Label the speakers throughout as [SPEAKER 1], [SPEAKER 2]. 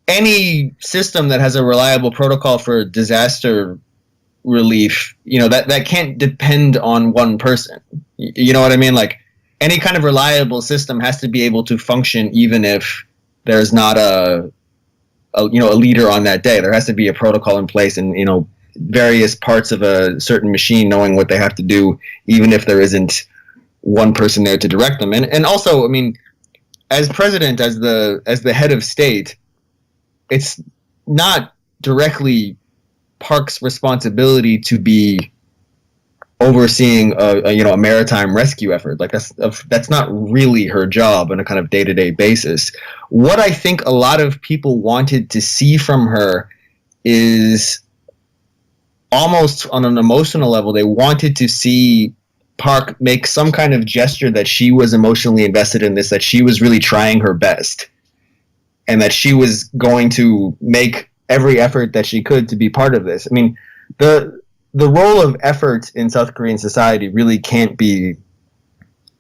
[SPEAKER 1] any system that has a reliable protocol for disaster relief, that can't depend on one person. You know what I mean? Like, any kind of reliable system has to be able to function even if there's not a leader on that day. There has to be a protocol in place, and various parts of a certain machine knowing what they have to do, even if there isn't one person there to direct them. And also, I mean, as president, as the head of state, it's not directly Park's responsibility to be overseeing a maritime rescue effort. Like, that's not really her job on a kind of day-to-day basis. What I think a lot of people wanted to see from her is almost on an emotional level. They wanted to see Park make some kind of gesture that she was emotionally invested in this, that she was really trying her best, and that she was going to make every effort that she could to be part of this. I mean, the role of effort in South Korean society really can't be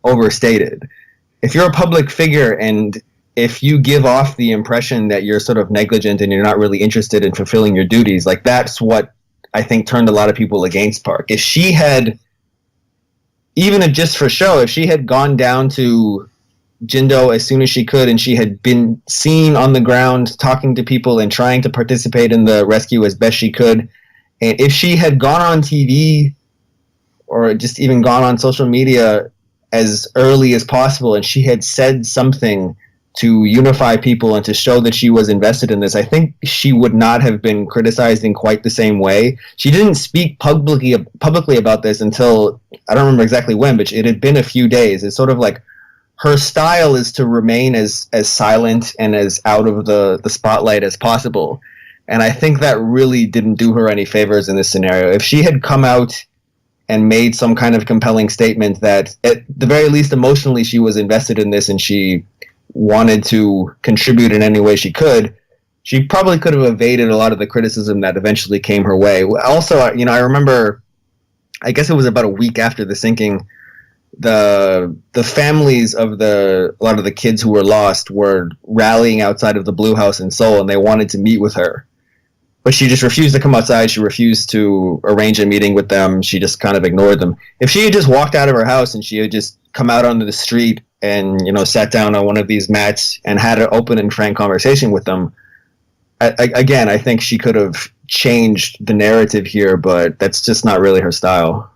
[SPEAKER 1] overstated. If you're a public figure and if you give off the impression that you're sort of negligent and you're not really interested in fulfilling your duties, like, that's what I think turned a lot of people against Park. If she had, even just for show, if she had gone down to Jindo as soon as she could and she had been seen on the ground talking to people and trying to participate in the rescue as best she could, and if she had gone on TV or just even gone on social media as early as possible and she had said something to unify people and to show that she was invested in this, I think she would not have been criticized in quite the same way. She didn't speak publicly about this until, I don't remember exactly when, but it had been a few days. It's sort of like her style is to remain as silent and as out of the spotlight as possible. And I think that really didn't do her any favors in this scenario. If she had come out and made some kind of compelling statement that, at the very least emotionally, she was invested in this and she wanted to contribute in any way she could, she probably could have evaded a lot of the criticism that eventually came her way. Also, I remember, I guess it was about a week after the sinking, the families of a lot of the kids who were lost were rallying outside of the Blue House in Seoul, and they wanted to meet with her. But she just refused to come outside. She refused to arrange a meeting with them. She just kind of ignored them. If she had just walked out of her house and she had just come out onto the street and, sat down on one of these mats and had an open and frank conversation with them, I think she could have changed the narrative here, but that's just not really her style.